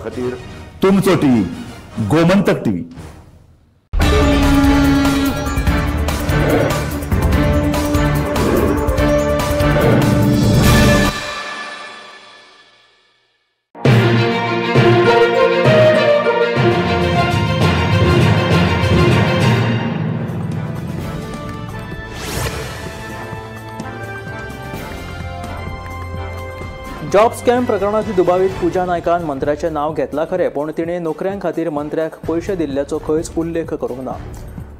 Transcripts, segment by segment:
खातीर तुमचो TV Gomantak TV. Job scam प्रकरणातली दुबावीत पूजा नायकान मंत्र्याचें नाव घेतला खरें, पूण तिणें नोकऱ्यां खातीर मंत्र्याक पयशे दिल्ल्याचो खंयच उल्लेख करूंक ना।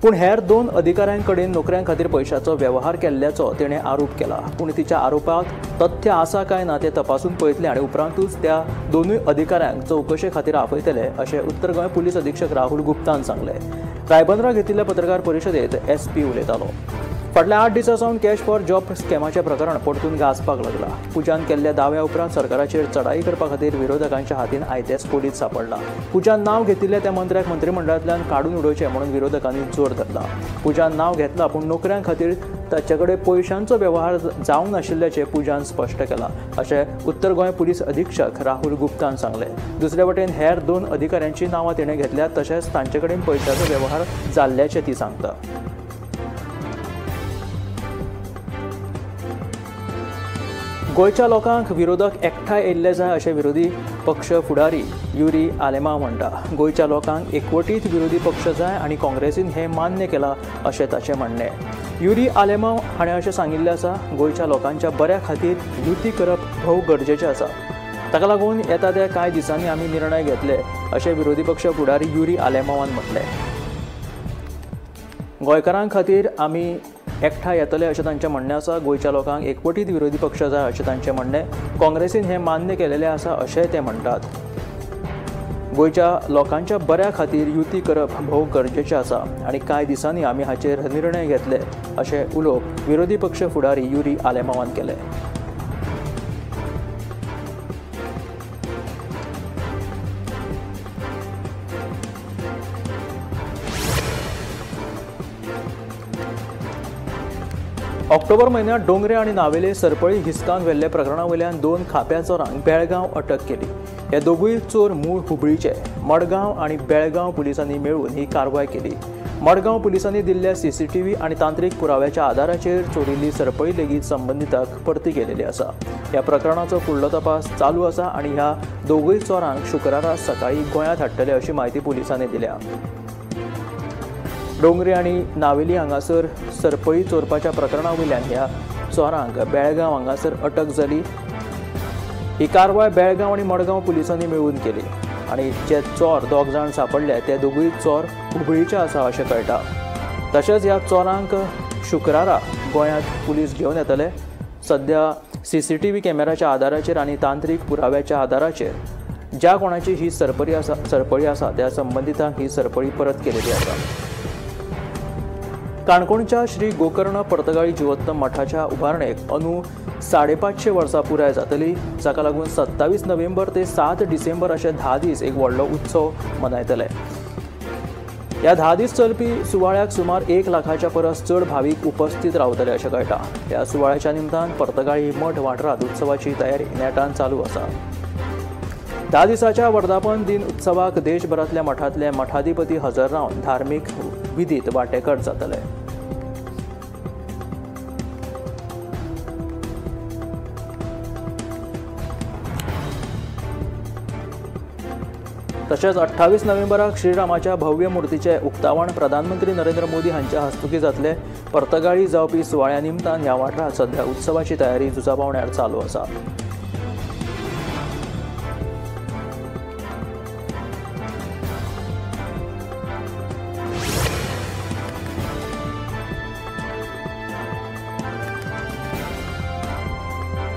पूण हेर 2 अधिकाऱ्यां कडेन नोकऱ्यां खातीर पयशांचो वेव्हार केल्ल्याचो तिणें आरोप केला। पूण तिच्या आरोपांत तथ्य आसा काय ना तें तपासून पळयतले आनी उपरांतूच त्या 2 अधिकाऱ्यांक चवकशे खातीर आपयतले अशें उत्तर गोंय पुलीस अधीक्षक राहुल गुप्तान सांगलें। रायबंदरा घेतिल्ल्या पत्रकार परिशदेंत SP उलयतालो। फाटल्या 8 दिसां सावन कॅश फॉर जॉब स्कॅमाचें प्रकरण परतून गाजपाक लागला। पुजान केल्ल्या दाव्या उपरांत सरकाराचेर चडाई करपा खातीर विरोधकांच्या हातीन आयतेच पोलीस सापडला। पुजान नांव घेतिल्ल्या त्या मंत्र्याक मंत्रिमंडळांतल्यान काडून उडोवचें म्हणून विरोधकांनी जोर धरला। पुजान नांव घेतलां पूण नोकऱ्यां खातीर ताचे कडेन पयशांचो वेव्हार जावंक नाशिल्ल्याचें पुजान स्पश्ट केलां अशें उत्तर गोंय पुलीस अधीक्षक राहुल गुप्तान सांगलें। दुसरे वटेन हेर 2 अधिकाऱ्यांची नांवां तिणें घेतल्यात तशेंच तांचे कडेन पयशांचो वेव्हार जाल्ल्याचें ती सांगता। गोंयच्या लोकांक विरोधक एकठांय येयल्ले जाय अशें विरोधी पक्ष फुडारी युरी आलेमांव म्हणटा। गोंयच्या लोकांक एकवटीत विरोधी पक्ष जाय आनी काँग्रेसीन हें मान्य केलां अशें ताचें म्हणणें। युरी आलेमांव हाणें अशें सांगिल्लें आसा, गोंयच्या लोकांच्या बऱ्या खातीर युती करप भोव गरजेचें आसा। ताका लागून येता त्या कांय दिसांनी आमी निर्णय घेतले अशें विरोधी पक्ष फुडारी युरी आलेमांवान म्हटलें। गोंयकारां खातीर आमी एकठांय येतले अशें तांचें म्हणणें आसा। गोंयच्या लोकांक एकवटीत विरोधी पक्ष जाय अशें तांचें म्हणणें। काँग्रेसीन हें मान्य केलेलें आसा अशेंय ते म्हणटात। गोंयच्या लोकांच्या बऱ्या खातीर युती करप भोव गरजेचें आसा आनी कांय दिसांनी आमी हाचेर निर्णय घेतले अशें उलोवप विरोधी पक्ष फुडारी युरी आलेमांवान केलें। ऑक्टोबर म्हयन्यांत डोंगरे आनी नावेले सरपळी हिसकावन व्हेल्ले प्रकरणा वयल्यान 2 खाप्या चोरांक बेळगांव अटक केली। हे दोगूय चोर मूळ हुबळीचे। मडगांव आनी बेळगांव पुलिसांनी मेळून ही कारवाय केली। मडगांव पुलिसांनी दिल्ल्या CCTV आनी तांत्रीक पुराव्याच्या आदाराचेर चोरिल्ली सरपळी लेगीत संबंधिताक परती केलेली आसा। ह्या प्रकरणाचो फुडलो तपास चालू आसा आनी ह्या दोगूय चोरांक शुक्रारा सकाळीं गोंयांत हाडटले अशी माहिती पुलिसांनी दिल्या। डोंगरे आनी नावेली हांगासर सरपळी चोरपाच्या प्रकरणा वयल्यान ह्या चोरांक बेळगांव हांगासर अटक जाली। ही कारवाय बेळगांव आनी मडगांव पुलिसांनी मेळून केली आनी जे चोर 2 जाण सापडले ते दोगूय चोर हुबळीचे आसा अशें कळटा। तशेंच ह्या चोरांक शुक्रारा गोंयांत पुलीस घेवन येतले। सध्या CCTV कॅमेराच्या आदाराचेर आनी तांत्रीक पुराव्याच्या आदाराचेर ज्या कोणाची ही सरपळी आसा त्या संबंधितांक ही सरपळी परत केलेली आसा। काणकोणच्या श्री गोकर्ण पर्तगाळी जिवोत्तम मठाच्या उबारणेक अंदू 550 वर्सां पुराय जातली, जाका लागून 27 नोव्हेंबर ते 7 डिसेंबर अशे 10 दीस एक व्हडलो उत्सव मनयतले। ह्या 10 दीस चलपी सुवाळ्याक सुमार 1 लाखाच्या परस चड भावीक उपस्थित रावतले अशें कळटा। ह्या सुवाळ्याच्या निमतान पर्तगाळी मठ वाठारांत उत्सवाची तयारी नेटान चालू आसा। 10 दिसाच्या वर्धापन दिन उत्सवाक देशभरांतल्या मठांतले मठाधिपती हजर रावन धार्मीक विधीत वांटेकार जातले। तशेंच 28 नोव्हेंबराक श्रीरामाच्या भव्य मुर्तीचे उक्तावण प्रधानमंत्री नरेंद्र मोदी हांच्या हस्तुकी जातले। पर्तगाळी जावपी सुवाळ्या निमतान ह्या वाठारांत सध्या उत्सवाची तयारी जुजापावण्यार चालू आसा।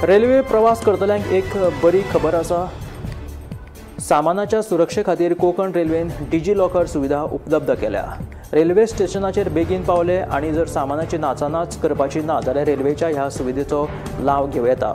रेल्वे प्रवास करतल्यांक एक बरी खबर आसा। सामानाच्या सुरक्षे खातीर कोंकण रेल्वेन डिजी लॉकर सुविधा उपलब्ध केल्या। रेल्वे स्टेशनाचेर बेगीन पावले आनी जर सामानाची नाचानाच करपाची ना जाल्यार रेल्वेच्या ह्या सुविधेचो लाव घेवं येता।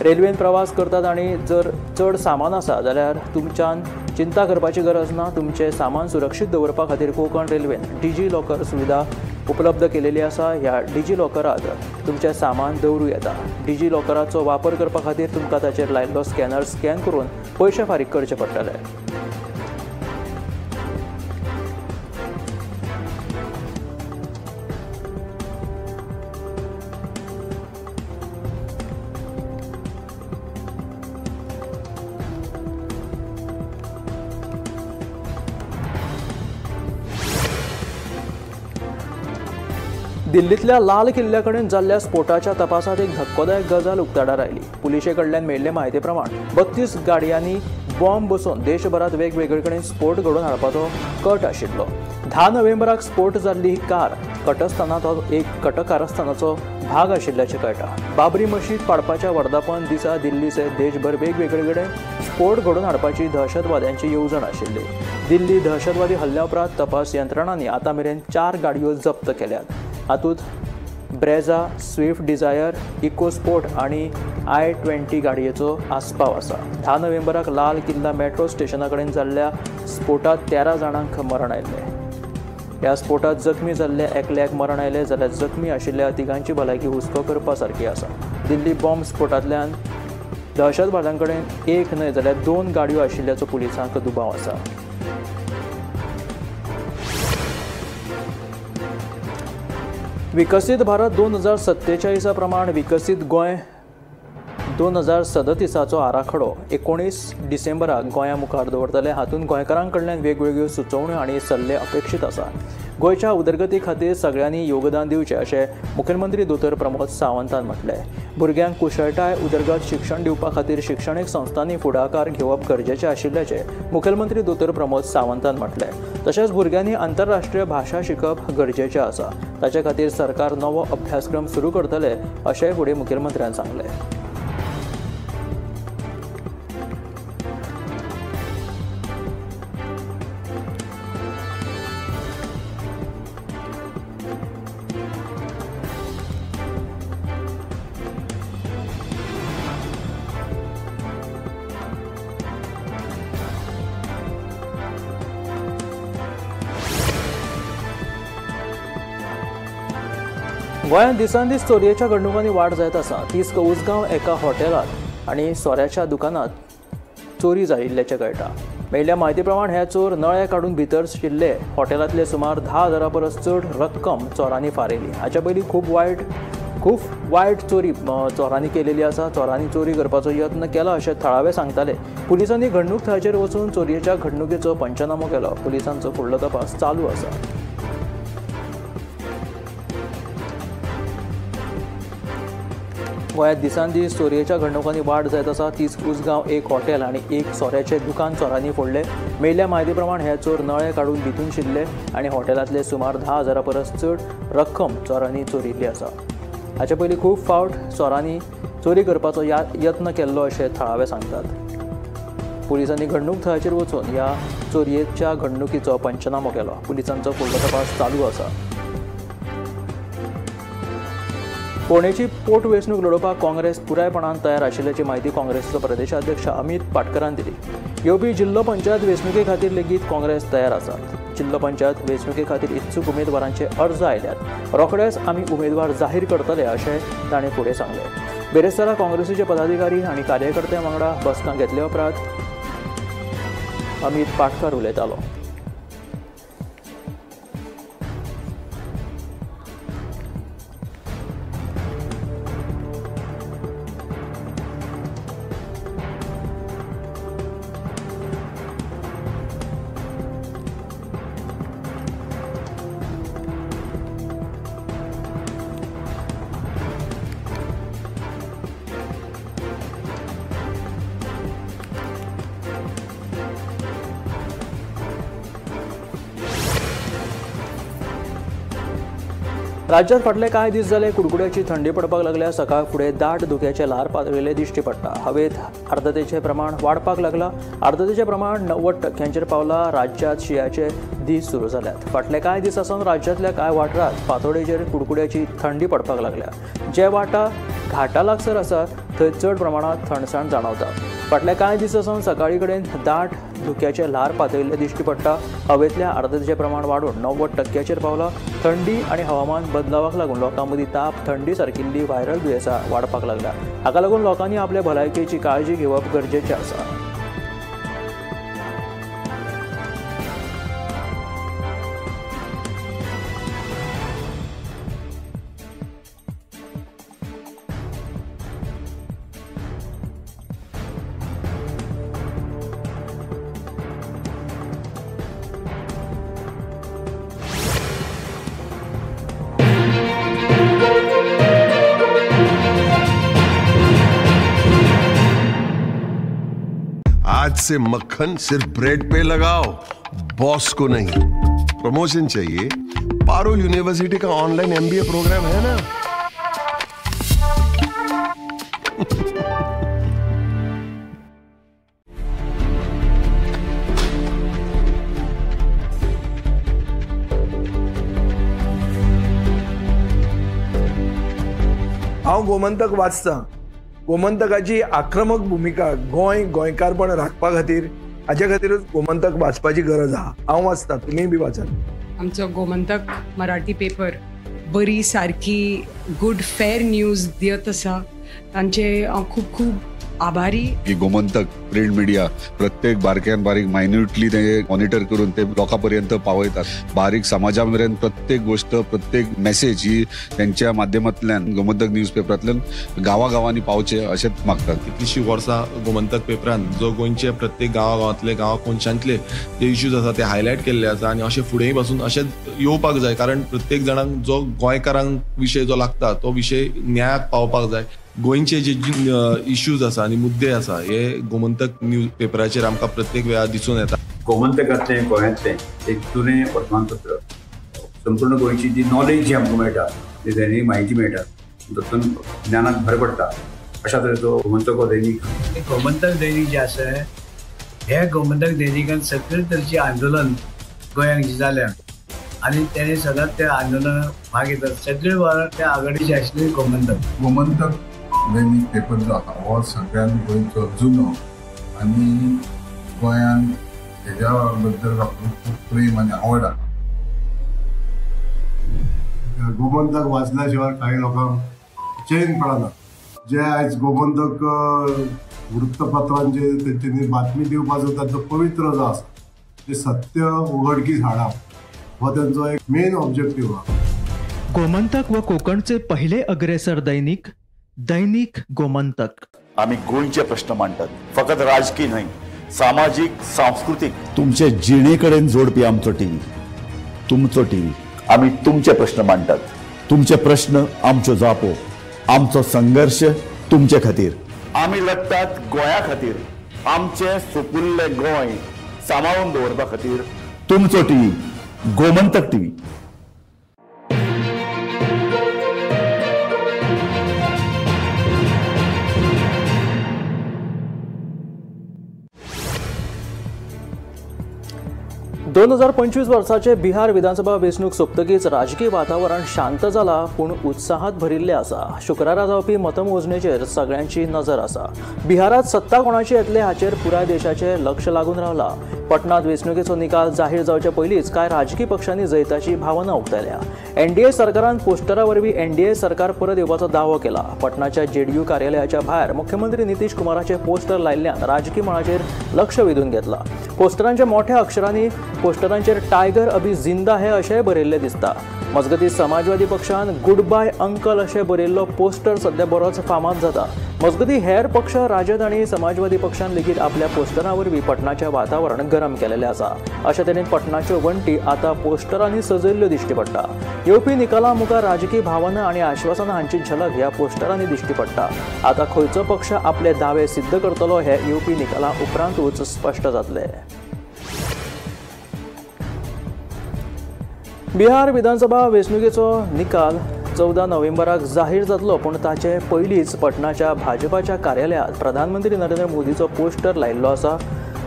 रेल्वेन प्रवास करतात आनी जर चड सामान आसा जाल्यार तुमच्यान चिंता करपाची गरज ना। तुमचें सामान सुरक्षीत दवरपा खातीर कोंकण रेल्वेन डिजी लॉकर सुविधा उपलब्ध केलेली आसा। ह्या डिजी लॉकरांत तुमचें सामान दवरूं येता। डिजी लॉकराचो वापर करपा खातीर तुमकां ताचेर लायिल्लो स्कॅनर स्कॅन करून पयशे फारीक करचे पडटले. दिल्लीतल्या लाल किल्ल्या कडेन जाल्ल्या स्फोटाच्या तपासात एक धक्कोदायक गजाल उक्ताडार आयली. पुलिशे कडल्यान मेळिल्ले माहिती प्रमाण 32 गाडयांनी बॉम्ब बसोवन देशभरात वेगवेगळे कडेन स्फोट घडोवन हाडपाचो कट आशिल्लो. 10 नोव्हेंबराक स्फोट जाल्ली ही कार कटस्थानाचो एक कटकारस्थानाचो भाग आशिल्ल्याचें कळटा. बाबरी मशीद पाडपाच्या वर्धापन दिसा दिल्लीचे देशभर वेगवेगळे कडेन स्फोट घडोवन हाडपाची दहशतवाद्यांची येवजण आशिल्ली. दिल्ली दहशतवादी हल्ल्या उपरांत तपास यंत्रणांनी आतां मेरेन 4 गाडयो जप्त केल्यात. हातूंत ब्रेझा, स्विफ्ट डिझायर, इकोस्पोर्ट आणि I-20 गाडयेचो आस्पाव आसा. 10 नोव्हेंबराक लाल किल्ला मेट्रो स्टेशना कडेन जाल्ल्या स्फोटात 13 जाणांक मरण आयिल्लें. ह्या स्फोटात जखमी जाल्ल्या एकल्याक मरण आयलें जाल्यार जखमी आशिल्ल्या तिगांची भलायकी हुस्को करपा सारकी आसा. दिल्ली बॉम्ब स्फोटांतल्यान दहशतवाद्यां कडेन एक न्हय जाल्यार 2 गाडयो आशिल्ल्याचो पुलिसांक दुबाव आसा. विकसीत भारत 2047 प्रमाण विकसीत गोंय 2037 आराखडो 19 डिसेंबराक गोंया मुखार दवरतले. हातूंत गोंयकारां कडल्यान वेगवेगळ्यो सुचोवण्यो आनी सल्ले अपेक्षीत आसा. गोंयच्या उदरगती खातीर सगळ्यांनी योगदान दिवचें अशें मुखेलमंत्री दोतोर प्रमोद सावंतान म्हटलें. भुरग्यांक कुशळटाय उदरगत शिक्षण दिवपा खातीर शिक्षणीक संस्थांनी फुडाकार घेवप गरजेचें आशिल्ल्याचें मुखेलमंत्री दोतोर प्रमोद सावंतान म्हटलें. तशेंच भुरग्यांनी आंतरराष्ट्रीय भाशा शिकप गरजेचें आसा. ताचे खातीर सरकार नवो अभ्यासक्रम सुरू करतले अशेंय फुडें मुखेलमंत्र्यान सांगलें. गोंयांत दिसान दीस चोरयेच्या घडणुकांनी वाड जायत आसा. तिस्क उसगांव एका हॉटेलांत आनी सोऱ्याच्या दुकानांत चोरी जाल्ल्याचें कळटा. मेळिल्ल्या म्हायती प्रमाण हे चोर नळे काडून भितर शिरले. हॉटेलांतले सुमार 10,000 परस चड रक्कम चोरांनी फारिल्ली. हाच्या पयलीं खूब वायट चोरी चोरांनी केलेली आसा. चोरांनी चोरी करपाचो यत्न केला अशें थळावे सांगताले. पुलिसांनी घडणूक थळाचेर वचून चोरयेच्या घडणुकेचो पंचनामो केलो. पुलिसांचो फुडलो तपास चालू आसा. गोंयांत दिसान दीस चोरयेच्या घडणुकांनी वाड जायत आसा. तिस्क उसगांव एक हॉटेल आनी एक सोऱ्याचें दुकान चोरांनी फोडलें. मेळिल्ल्या म्हायती प्रमाण हे चोर नळे काडून भितून शिरले आनी हॉटेलांतले सुमार 10,000 परस चड रक्कम चोरांनी चोरिल्ली आसा. हाचे पयलीं खूब फावट चोरांनी चोरी करपाचो यत्न केल्लो अशें थळावे सांगतात. पुलिसांनी घडणूक थळाचेर वचून ह्या चोरयेच्या घडणुकीचो पंचनामो केलो. पुलिसांचो फुडलो तपास चालू आसा. फोंडेची पोटवेंचणूक लडोवपाक काँग्रेस पुरायपणान तयार आशिल्ल्याची म्हायती काँग्रेसचो प्रदेशाध्यक्ष अमित पाटकरान दिली. येवपी जिल्लो पंचायत वेंचणुके खातीर लेगीत काँग्रेस तयार आसात. जिल्लो पंचायत वेंचणुके खातीर इत्सूक उमेदवारांचे अर्ज आयल्यात. रोखडेच आमी उमेदवार जाहीर करतले अशें ताणें फुडें सांगलें. बेरेस्तारा काँग्रेसीचे पदाधिकारी आनी कार्यकर्त्यां वांगडा बसका घेतल्या उपरांत अमित पाटकर उलयतालो. राज्यात फाटले कांय दीस जाले कुडकुड्याची थंडी पडपाक लागल्या. सकाळ फुडें दाट धुक्याचे ल्हार पातळिल्ले दिश्टी पडटा. हवेत आर्द्रतेचें प्रमाण वाडपाक लागला. आर्द्रतेचें प्रमाण 90% पावला. राज्यात शिंयाचे दीस सुरू जाल्यात. फाटले कांय दिसांसावन राज्यांतल्या कांय वाठारांत फांतोडेचेर कुडकुड्याची थंडी पडपाक लागल्या. जे वाटा घाटा लागसर आसात थंय चड प्रमाणांत थंडसाण जाणवता. फाटल्या कांय दिसांसावन सकाळी कडेन दाट धुक्याचे ल्हार पातळिल्ले दिश्टी पडटा. हवेंतल्या आर्द्रतेचें प्रमाण वाडून 90% पावला. थंडी आनी हवामान बदलावाक लागून लोकां मदीं ताप, थंडी सारकिल्ली व्हायरल दुयेंसां वाडपाक लागल्या. हाका लागून लोकांनी आपले भलायकेची काळजी घेवप गरजेचें आसा. से मक्खन सिर्फ ब्रेड पे लगाओ, बॉस को नहीं। प्रमोशन चाहिए? पारुल यूनिवर्सिटी का ऑनलाइन MBA प्रोग्राम है ना। हांव गोमंतक वाचतां। गोमंतकाची आक्रमक भूमिका गोंयकारपण राखपा खातीर हाचे खातीरच गोमंतक वाचपाची गरज आहा। हांव वाचतां, तुमीय बी वाचात। आमचो गोमंतक मराठी पेपर बरी सारकी गुड फेअर न्यूज दियत आसा, तांचे हांव खूब खूब आभारी। की गोमंतक प्रिंट मीडिया प्रत्येक बारक्यान बारीक मायन्युटली ते मॉनिटर करून ते लोकांपर्यंत पावयतात। बारीक समाजामेरेन प्रत्येक गोष्ट, प्रत्येक मेसेज ही त्यांच्या माध्यमांतल्यान गोमंतक न्यूज पेपरांतल्यान गावागावांनी पावचे अशेंच मागतात। कितलींशीं वर्सां गोमंतक पेपरान जो गोंयचे प्रत्येक गांवांतले गांवकोनशांतले जे इश्यूज आसा ते हायलायट केल्ले आसा आनी अशें फुडेंय पासून अशेंच येवपाक जाय, कारण प्रत्येक जाणांक जो गोंयकारांक विशय जो लागता तो विशय न्यायाक पावपाक जाय। गोंयचे जे इश्यूज आसा आनी मुद्दे आसा हे गोमंतक न्यूज पेपराचेर आमकां प्रत्येक वेळार दिसून येता। गोमंतकांतलें गोंयांतलें एक जुनें वर्तमानपत्र, संपूर्ण गोंयची जी नॉलेज जी आमकां मेळटा, ती दैनीक म्हायती मेळटा, तातूंत ज्ञानाक भर पडटा, अशा तरेचो गोमंतक हो दैनीक। गोमंतक दैनीक जे आसा हे गोमंतक दैनिकान सगळे तरेचे आंदोलन गोंयांत जाल्या आनी तेणे सदांच त्या आंदोलनाक भाग घेतात। सगळे वेळार त्या आघाडीचे आशिल्ले गोमंतक दैनीक पेपर जो आसा हो सगळ्यान गोंयचो जुनो आनी गोंयान हेज्या बद्दल म्हाका खूब प्रेम आनी आवड आसा। गोमंतक वाचल्या शिवाय काही लोकांक चैन पडना। जे आयज गोमंतक वृत्तपत्रांचेर तेंच्यांनी बातमी दिवपाचो ताचो पवित्र जो आसा ते सत्य उघडकीस हाडप हो तांचो एक मेन ऑब्जेक्टीव आसा। गोमंतक व कोकणचे पहिले अग्रेसर दैनिक दैनिक गोमंतक। आम्ही गोंयचे प्रश्न मांडतात, फकत राजकीय नाही, सामाजिक सांस्कृतिक। तुमचे जिणेकडेन जोडपी आमचो टीव्ही, तुमचो टीव्ही। आम्ही तुमचे प्रश्न मांडतात, तुमचे प्रश्न आमच्यो जापो, आमचो संघर्ष तुमचे खातीर। आम्ही लढतात गोंया खातीर, आमचे सोपुल्ले गोंय सांबाळून दवरपा खातीर। तुमचो टीव्ही, गोमंतक टीव्ही। दोन 2025 वर्साचे बिहार विधानसभा वेंचणूक सोंपतकीच राजकीय वातावरण शांत जाला, पूण उत्साहात भरिल्ले आसा। शुक्रारा जावपी मतमोजणेचेर सगळ्यांची नजर आसा। बिहारात सत्ता कोणाची येतले हाचेर पुराय देशाचे लक्ष लागून रावला। पटनात वेंचणुकेचो निकाल जाहीर जावचे पयलींच कांय राजकीय पक्षांनी जैताची भावना उक्तायल्या। NDA सरकारान पोस्टरा वरवीं NDA सरकार परत येवपाचो दावो केला। पटनाच्या JDU कार्यालयाच्या भायर मुख्यमंत्री नितीश कुमाराचे पोस्टर लायिल्ल्यान राजकीय मळाचेर लक्ष वेधून घेतला। पोस्टरांच्या मोठ्या अक्षरांनी पोस्टरांचेर टायगर अभी जिंदा है अशेंय बरयल्लें दिसता। मजगतीं समाजवादी पक्षान गुड बाय अंकल अशें बरयल्लो पोस्टर सध्या बरोच फामाद जाता। मजगतीं हेर पक्ष राजद आनी समाजवादी पक्षान लेगीत आपल्या पोस्टरां वरवीं पटनाचें वातावरण गरम केलेलें आसा। अशे तरेन पटनाच्यो वण्टी आतां पोस्टरांनी सजयल्ल्यो दिश्टी पडटा। येवपी निकालां मुखार राजकीय भावना आनी आश्वासनां हांची झलक ह्या पोस्टरांनी दिश्टी पडटा। आतां खंयचो पक्ष आपले दावे सिद्ध करतलो हे येवपी निकालां उपरांतूच स्पश्ट जातलें। बिहार विधानसभा वेंचणुकेचो निकाल 14 नोव्हेंबराक जाहीर जातलो, पूण ताचे पयलींच पटनाच्या भाजपाच्या कार्यालयांत प्रधानमंत्री नरेंद्र मोदीचो पोस्टर लायिल्लो आसा,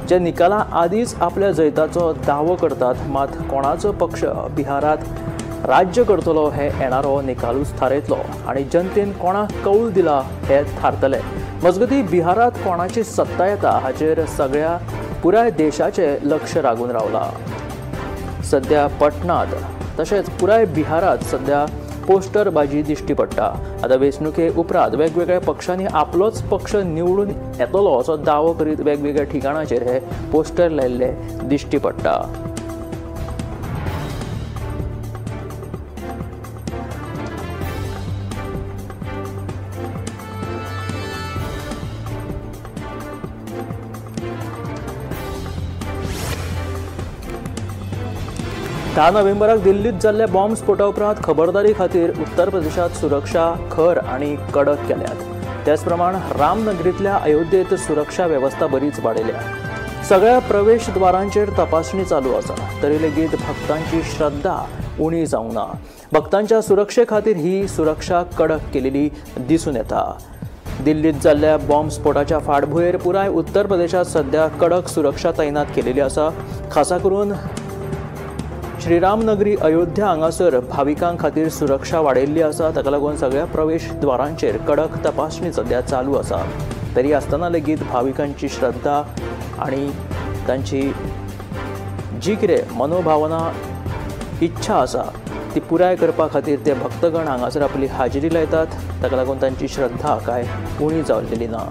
जे निकाला आदींच आपल्या जैताचो दावो करतात। मात कोणाचो पक्ष बिहारात राज्य करतलो हे येणारो निकालूच थारयतलो आनी जनतेन कोणाक कौल दिला हे थारतले। मजगतीं बिहारात कोणाची सत्ता येता हाचेर सगळ्या पुराय देशाचे लक्ष लागून रावला। सध्या पटनात तशेंच पुराय बिहारात सध्या पोस्टरबाजी दिश्टी पडटा। आतां वेंचणुके उपरांत वेगवेगळ्या पक्षांनी आपलोच पक्ष निवडून येतलो असो दावो करीत वेगवेगळ्या ठिकाणाचेर हे पोस्टर लायिल्ले दिश्टी पडटा। धा नोव्हेंबराक दिल्लीत जाल्ल्या बॉम्ब स्फोटा उपरांत खबरदारी खातीर उत्तर प्रदेशात सुरक्षा खर आनी कडक केल्यात। त्याच प्रमाण रामनगरींतल्या अयोध्येत सुरक्षा वेवस्था बरीच वाडयल्या। सगळ्या प्रवेशद्वारांचेर तपासणी चालू आसा, तरी लेगीत भक्तांची श्रद्धा उणी जावंक ना. भक्तांच्या सुरक्षे खातीर ही सुरक्षा कडक केलेली दिसून येता. दिल्लीत जाल्ल्या बॉम्ब स्फोटाच्या फाटभुंयेर पुराय उत्तर प्रदेशात सध्या कडक सुरक्षा तैनात केलेली आसा. खासा करून श्रीरामनगरी अयोध्या हांगासर भाविकां खातीर सुरक्षा वाडयल्ली आसा. ताका लागून सगळ्या प्रवेशद्वारांचेर कडक तपासणी सध्या चालू आसा. तरी आसतना लेगीत भाविकांची श्रद्धा आनी तांची जी कितें मनोभावना इच्छा आसा ती पुराय करपा खातीर ते भक्तगण हांगासर आपली हाजिरी लायतात. ताका लागून तांची श्रद्धा कांय उणी जाल्लेली ना.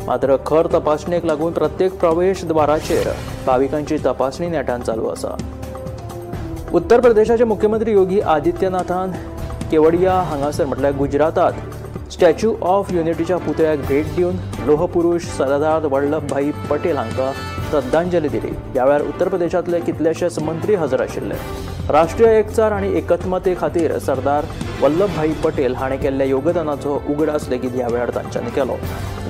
मात्र खर तपासणेक लागून प्रत्येक प्रवेशद्वाराचेर भाविकांची तपासणी नेटान चालू आसा. उत्तर प्रदेशाचे मुख्यमंत्री योगी आदित्यनाथान केवडिया हांगासर म्हटल्यार गुजरातात स्टॅच्यू ऑफ युनिटीच्या पुतळ्याक भेट दिवन लोहपुरुष सरदार वल्लभभाई पटेल हांकां श्रद्धांजली दिली. ह्या वेळार उत्तर प्रदेशांतले कितलेशेच मंत्री हजर आशिल्ले. राष्ट्रीय एकचार आनी एकत्मते खातीर सरदार वल्लभभाई पटेल हाणें केल्ल्या योगदानाचो उगडास लेगीत ह्या वेळार तांच्यांनी केलो.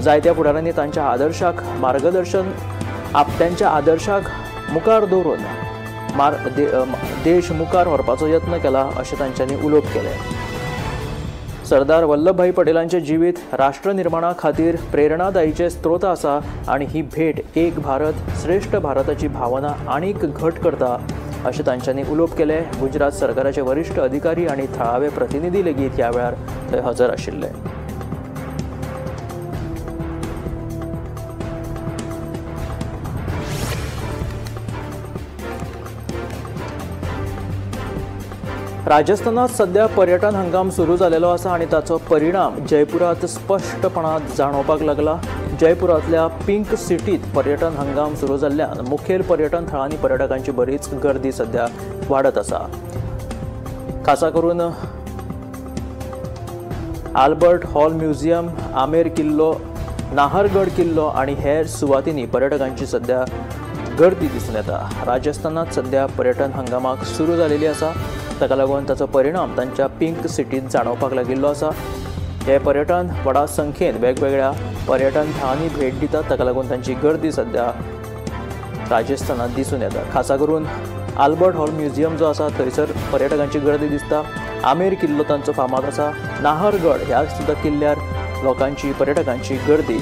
जायत्या फुडाऱ्यांनी तांच्या आदर्शाक मार्गदर्शन आपट्यांच्या आदर्शाक मुखार दवरून देश मुखार व्हरपाचो यत्न केला अशें तांच्यांनी उलोवप केलें. सरदार वल्लभभाई पटेलांचें जिवीत राष्ट्र निर्माणा खातीर प्रेरणादायीचे स्त्रोत आसा आनी ही भेट एक भारत श्रेष्ठ भारताची भावना आनीक घट करता अशें तांच्यांनी उलोवप केलें. गुजरात सरकाराचे वरिश्ठ अधिकारी आनी थळावे प्रतिनिधी लेगीत ह्या वेळार थंय हजर आशिल्ले. राजस्थानात सध्या पर्यटन हंगाम सुरू जालेलो आसा आनी ताचो परिणाम जयपुरात स्पश्टपणान जाणवपाक लागला. जयपुरांतल्या पिंक सिटीत पर्यटन हंगाम सुरू जाल्ल्यान मुखेल पर्यटन थळांनी पर्यटकांची बरीच गर्दी सध्या वाडत आसा. खासा करून आल्बर्ट हॉल म्युझियम, आमेर किल्लो, नाहरगड किल्लो आनी हेर सुवातींनी पर्यटकांची सध्या गर्दी दिसून येता. राजस्थानात सध्या पर्यटन हंगामाक सुरू जालेली आसा. ताका लागून ताचो परिणाम तांच्या पिंक सिटीत जाणवपाक लागिल्लो आसा. हे पर्यटन व्हडा संख्येन वेगवेगळ्या पर्यटन थळांनी भेट दितात. ताका लागून तांची गर्दी सध्या राजस्थानात दिसून येता. खासा करून आल्बर्ट हॉल म्युझियम जो आसा थंयसर पर्यटकांची गर्दी दिसता. आमेर किल्लो तांचो फामाद आसा. नाहरगड ह्या सुद्दां किल्ल्यार लोकांची पर्यटकांची गर्दी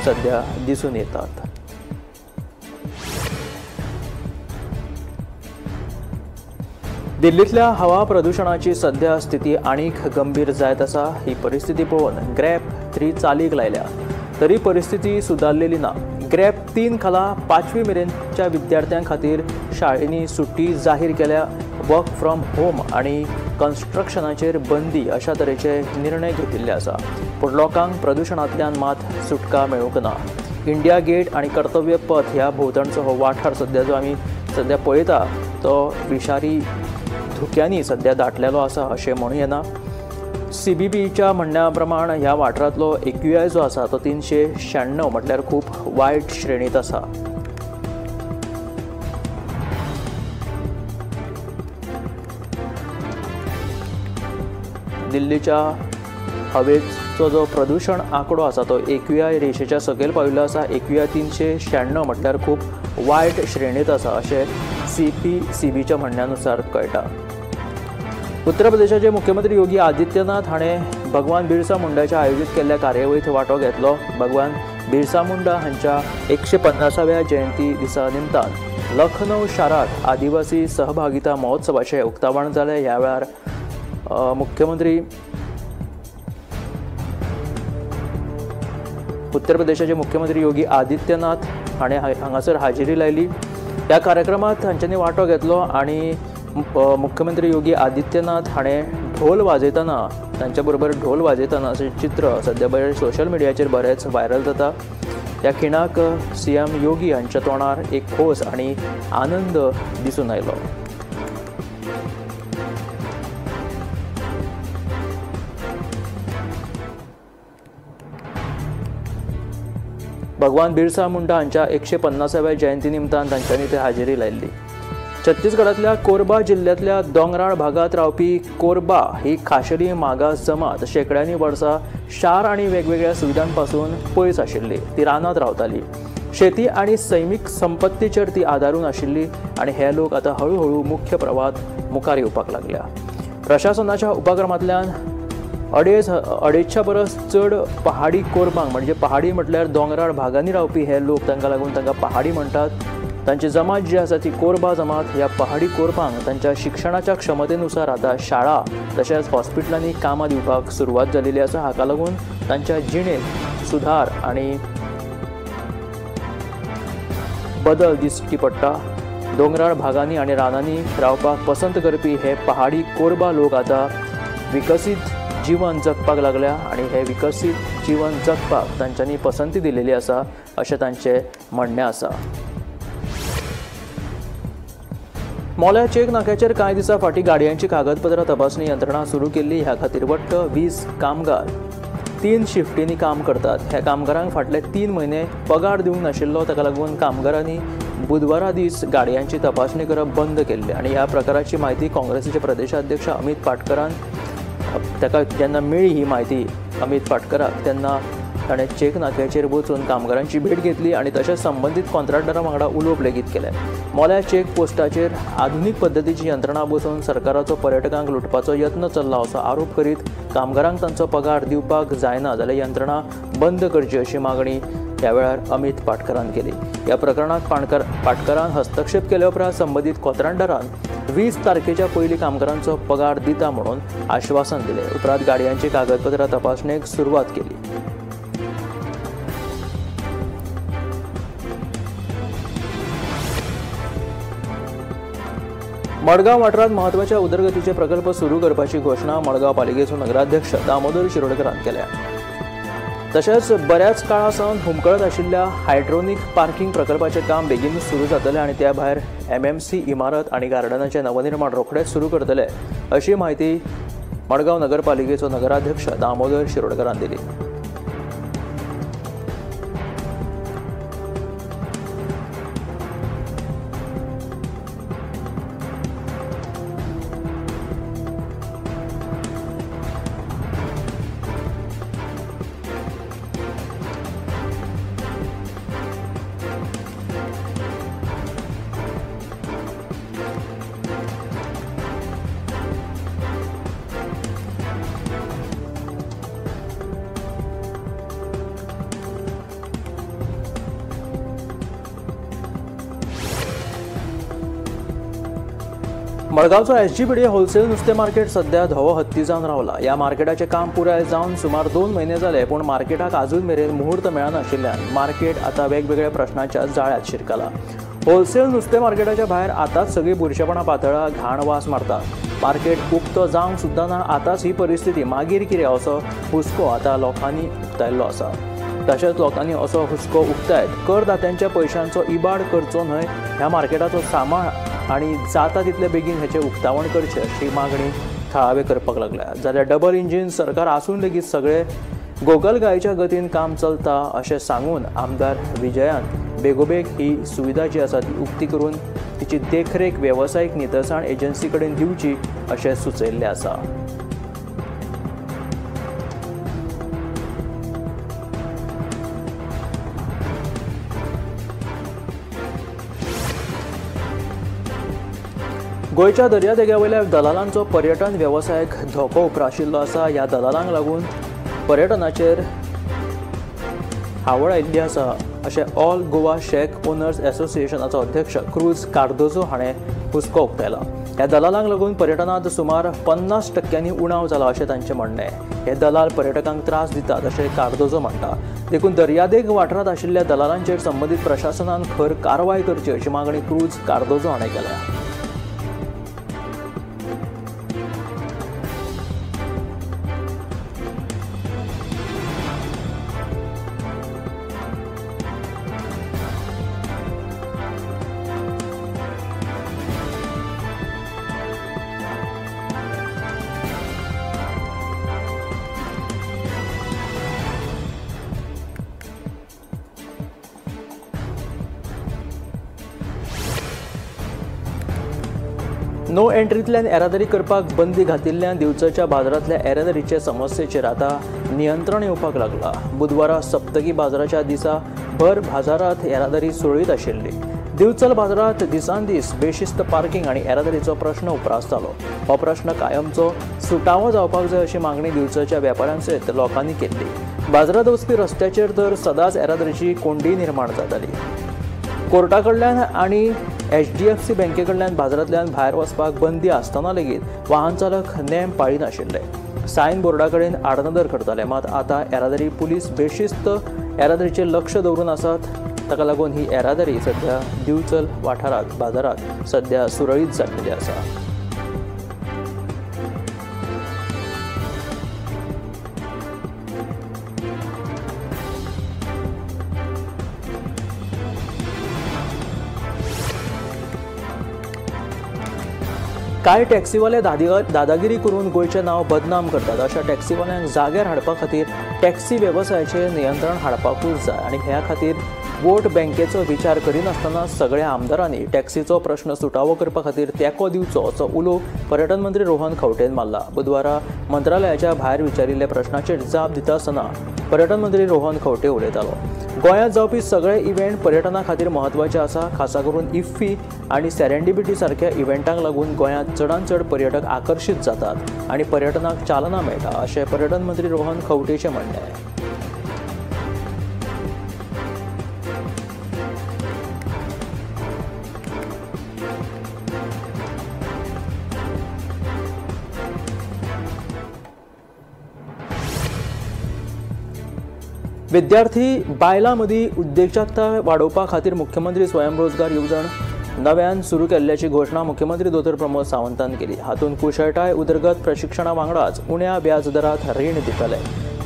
सध्या दिसून येतात. दिल्लीतल्या हवा प्रदूषणाची सध्या स्थिती आनीक गंभीर जायत आसा. ही परिस्थिती पळोवन ग्रॅप 3 चालीक लायल्या, तरी परिस्थिती सुदारलेली ना. ग्रॅप 3 खाला 5वी मेरेनच्या विद्यार्थ्यां खातीर शाळेंनी सुट्टी जाहीर केल्या. वर्क फ्रॉम होम आनी कन्स्ट्रक्शनाचेर बंदी अशा तरेचे निर्णय घेतिल्ले आसा. पूण लोकांक प्रदूषणांतल्यान मात सुटका मेळूंक ना. इंडिया गेट आनी कर्तव्य पथ ह्या भोंवतणचो हो वाठार सध्या जो आमी सध्या पळयता तो विशारी धुक्यांनी सध्या दाटलेलो आसा अशें म्हणूं येना. CBBच्या म्हणण्या प्रमाण ह्या वाठारांतलो AQI जो आसा तो 396 म्हटल्यार खूब वायट श्रेणीत आसा. दिल्लीच्या हवेचो जो प्रदूषण आंकडो आसा तो AQI रेशेच्या सकयल पाविल्लो आसा. AQI 396 म्हटल्यार खूब वायट श्रेणीत आसा अशें CPCBच्या म्हणण्यानुसार कळटा. उत्तर प्रदेशाचे मुख्यमंत्री योगी आदित्यनाथ हाणें भगवान बिरसा मुंडाच्या आयोजीत केल्ल्या कार्यावळींत वांटो घेतलो. भगवान बिरसा मुंडा हांच्या 150व्या जयंती दिसा निमतान लखनौ शारांत आदिवासी सहभागिता महोत्सवाचें उक्तावण जालें. ह्या वेळार उत्तर प्रदेशाचे मुख्यमंत्री योगी आदित्यनाथ हाणें हांगासर हाजिरी लायली. ह्या कार्यक्रमांत हांच्यांनी वांटो घेतलो आनी मुख्यमंत्री योगी आदित्यनाथ हाणें ढोल वाजयतना तांच्या बरोबर ढोल वाजयतना अशें चित्र सध्या बरें सोशल मिडियाचेर बरेंच व्हायरल जाता. ह्या खिणाक CM योगी हांच्या तोंडार एक खोस आनी आनंद दिसून आयलो. भगवान बिरसा मुंडा हांच्या 150व्या जयंती निमतान तांच्यांनी ते हाजिरी लायिल्ली. छत्तीसगडांतल्या कोरबा जिल्ल्यांतल्या दोंगराळ भागात रावपी कोरबा ही खाशेली मागास जमात शेकड्यांनी वर्सां शार आनी वेगवेगळ्या सुविधांपासून पयस आशिल्ली. ती रानांत रावताली. शेती आणि सैमीक संपत्तीचेर ती आदारून आशिल्ली आणि हे लोक आता हळूहळू मुख्य प्रवाहात मुखार येवपाक लागल्या. प्रशासनाच्या उपक्रमांतल्यान अडेचशा परस चड पहाडी कोरबांक म्हणजे पहाडी म्हटल्यार दोंगराळ भागांनी रावपी हे लोक, तांकां लागून तांकां पहाडी म्हणटात. तांची जमात जी आसा ती कोरबा जमात. ह्या पहाडी कोरबांक तांच्या शिक्षणाच्या क्षमतेनुसार आता शाळा तशेंच हॉस्पिटलांनी कामां दिवपाक सुरवात जाल्ली आसा. हाका लागून तांच्या जिणेंत सुधार आनी बदल दिश्टी पडटा. दोंगराळ भागांनी आनी रानांनी रावपाक पसंत करपी हे पहाडी कोरबा लोक आता विकसीत जीवन जगपाक लागल्या आणि हे विकसीत जीवन जगपाक तांच्यांनी पसंती दिलेली आसा अशें तांचें म्हणणें आसा. मोल्या चेक नाक्याचेर कांय दिसां फाटीं गाडयांची कागदपत्रां तपासणी यंत्रणा सुरू केल्ली. ह्या खातीर वट्ट 20 कामगार 3 शिफ्टींनी काम करतात. ह्या कामगारांक फाटले 3 म्हयने पगार दिवंक नाशिल्लो. ताका लागून कामगारांनी बुधवारा दीस गाडयांची तपासणी करप बंद केल्ली आणि ह्या प्रकाराची म्हायती काँग्रेसीचे प्रदेशाध्यक्ष अमित पाटकरान ताका जेन्ना मेळ्ळी ही म्हायती अमित पाटकराक तेन्ना ताणें चेक नाक्याचेर वचून कामगारांची भेट घेतली आणि तशेंच संबंदीत कॉन्ट्रॅक्टरां वांगडा उलोवप लेगीत केलें. मोल्या चेक पोस्टाचेर आधुनीक पद्दतीची यंत्रणा बसोवन सरकाराचो पर्यटकांक लुटपाचो यत्न चल्ला असो आरोप करीत कामगारांक तांचो पगार दिवपाक जायना जाल्यार यंत्रणा बंद करची अशी मागणी ह्या वेळार अमित पाटकरान केली. ह्या प्रकरणात पाटकरान हस्तक्षेप केले उपरांत संबंदीत कॉन्ट्रॅक्टरान 20 तारखेच्या पयलीं कामगारांचो पगार दिता म्हणून आश्वासन दिलें. उपरांत गाडयांची कागदपत्रां तपासणेक सुरवात केली. मडगांव वाठारांत म्हत्वाच्या उदरगतीचे प्रकल्प सुरू करपाची घोशणा मडगांव पालिकेचो नगराध्यक्ष दामोदर शिरोडकरान केल्या. तशेंच बऱ्याच काळा सावन हुमकळत आशिल्ल्या हायड्रोनिक पार्किंग प्रकल्पाचें काम बेगीनूच सुरू जातलें आणि त्या भायर MMC इमारत आनी गार्डनाचें नवनिर्माण रोखडेच सुरू करतले अशी म्हायती मडगांव नगरपालिकेचो नगराध्यक्ष दामोदर शिरोडकरान दिली. मडगावचो SGPDA होलसेल नुस्तें मार्केट सध्या धवो हत्ती जावन रावला. ह्या मार्केटाचें काम पुराय जावन सुमार 2 म्हयने जाले, पूण मार्केटाक अजून मेरेन मुहूर्त मेळनाशिल्ल्यान मार्केट आतां वेगवेगळ्या प्रश्नांच्या जाळ्यात शिरकला. होलसेल नुस्तें मार्केटाच्या भायर आतांच सगळीं बुरशेपणां पातळां घाण वास मारता. मार्केट उक्तो जावंक सुद्दां ना, आतांच ही परिस्थिती मागीर कितें असो हुस्को आतां लोकांनी उक्तायल्लो आसा. तशेंच लोकांनी असो हुस्को उक्तायत करदात्यांच्या पयशांचो इबाड करचो न्हय, ह्या मार्केटाचो सांबाळ आनी जाता तितले बेगीन हेचें उक्तावण करचें अशी मागणी थळावे करपाक लागल्या. जाल्यार डबल इंजीन सरकार आसून लेगीत सगळे गोगलगायेच्या गतीन काम चलता अशें सांगून आमदार विजयान बेगोबेग ही सुविधा जी आसा ती उक्ती करून तिची देखरेख वेवसायीक नितळसाण एजन्सी कडेन दिवची अशें सुचयल्लें आसा. गोंयच्या दर्यादेग्यावयल्या दलालांचो पर्यटन वेवसायाक धोको उप्राशिल्लो आसा. ह्या दलालांक लागून पर्यटनाचेर हावळ आयिल्ली आसा अशें ऑल गोवा शेक ओनर्स असोसिएशनाचो अध्यक्ष क्रूज कार्दोजो हाणें हुस्को उक्तायला. ह्या दलालांक लागून पर्यटनांत सुमार 50% उणाव जाला अशें तांचें म्हणणें. हे दलाल पर्यटकांक त्रास दितात अशें कार्दोजो म्हणटा. देखून दर्यादेग वाठारांत आशिल्ल्या दलालांचेर संबंदीत प्रशासनान खर कारवाय करची अशी मागणी क्रूज कार्दोजो हाणें केल्या. नो एंट्रींतल्यान येरादारी करपाक बंदी घातिल्ल्यान दिवचलच्या बाजारांतल्या येरादारीचे समस्येचेर आतां नियंत्रण येवपाक लागलां. बुधवारा सप्तकी बाजाराच्या दिसा भर बाजारांत येरादारी सुरळीत आशिल्ली. दिवचल बाजारांत दिसान दीस बेशिस्त पार्किंग आनी येरादारीचो प्रश्न उप्रासतालो. हो प्रश्न कायमचो सुटावो जावपाक जाय अशी मागणी दिवचलच्या वेपाऱ्यां सयत लोकांनी केल्ली. बाजारांत वचपी रस्त्याचेर तर सदांच येरादारीची कोंडी निर्माण जाताली. कोर्टा कडल्यान आनी HDFC बँके कडल्यान बाजारांतल्यान भायर वचपाक बंदी आसतना लेगीत वाहन चालक नेम पाळिनाशिल्ले. सायन बोर्डा कडेन आडनदर करताले. मात आतां येरादारी पुलीस बेशिस्त येरादारीचेर लक्ष दवरून आसात. ताका लागून ही येरादारी सध्या दिवचल वाठारांत बाजारांत सध्या सुरळीत जाल्लेली आसा. कांय टॅक्सीवाले दादागिरी करून गोंयचें नांव बदनाम करतात. अशा टॅक्सीवाल्यांक जाग्यार हाडपा खातीर टॅक्सी वेवसायाचेर नियंत्रण हाडपाकूच जाय आनी ह्या खातीर वोट बँकेचो विचार करिनासतना सगळ्या आमदारांनी टॅक्सीचो प्रश्न सुटावो करपा खातीर तेंको दिवचो असो उलो पर्यटन मंत्री रोहन खंवटेन मारला. बुधवारा मंत्रालयाच्या भायर विचारिल्ल्या प्रश्नाचेर जाप दिता आसतना पर्यटन मंत्री रोहन खंवटे उलयतालो. गोंयांत जावपी सगळे इव्हेंट पर्यटना खातीर म्हत्वाचे आसा. खासा करून इफ्फी आनी सेरेंडिपिटी सारख्या इव्हेंटांक लागून गोंयांत चडांत चड पर्यटक आकर्शीत जातात आनी पर्यटनाक चालना मेळटा अशें पर्यटन मंत्री रोहन खंवटेचें म्हणणें. विद्यार्थी बायलां मदीं उद्देजकताय वाडोवपा खातीर मुख्यमंत्री स्वयंरोजगार येवजण नव्यान सुरू केल्ल्याची घोशणा मुख्यमंत्री दोतोर प्रमोद सावंतान केली. हातूंत कुशळटाय उदरगत प्रशिक्षणा वांगडाच उण्या व्याज दरांत रीण दितले.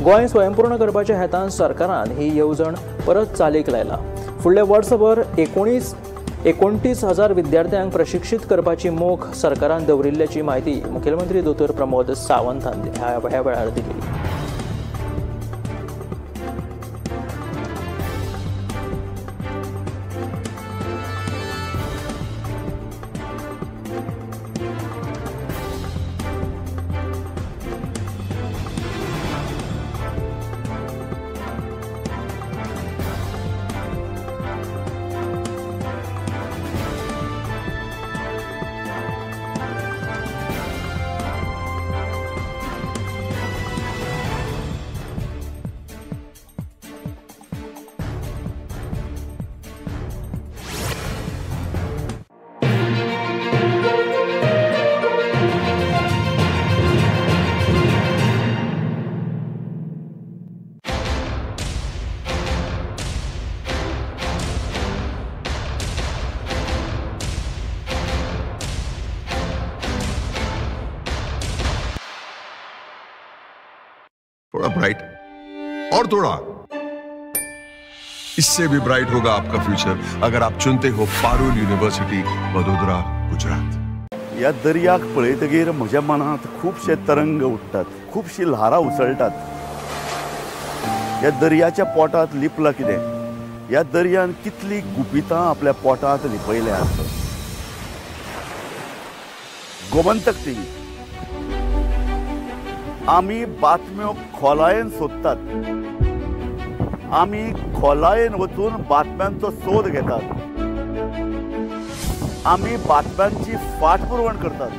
गोंय स्वयंपूर्ण करपाच्या हेतान सरकारान ही येवजण परत चालीक लायला. फुडले वर्सभर 29,000 विद्यार्थ्यांक प्रशिक्षीत करपाची मोख सरकारान दवरिल्ल्याची म्हायती मुखेलमंत्री दोतोर प्रमोद सावंतान ह्या वेळार दिली. थोड़ा ब्राइट और थोड़ा, इससे भी ब्राइट होगा आपका फ्यूचर अगर आप चुनते हो पारुल यूनिवर्सिटी वडोदरा गुजरात. या दर्याक पळयतकीर म्हज्या मनांत खुबशे तरंग उठतात, खुबशी ल्हारां उसळटात. या दर्याच्या पोटांत लिपलां कितें? या दर्यान कितली गुपितां आपल्या पोटांत लिपयल्यात. गोमंतक टीव्ही आमी बातम्यो खोलायेन सोदतात. आमी खोलायेन वचून बातम्यांचो सोद घेतात. आमी बातम्यांची फाटपुरवण करतात.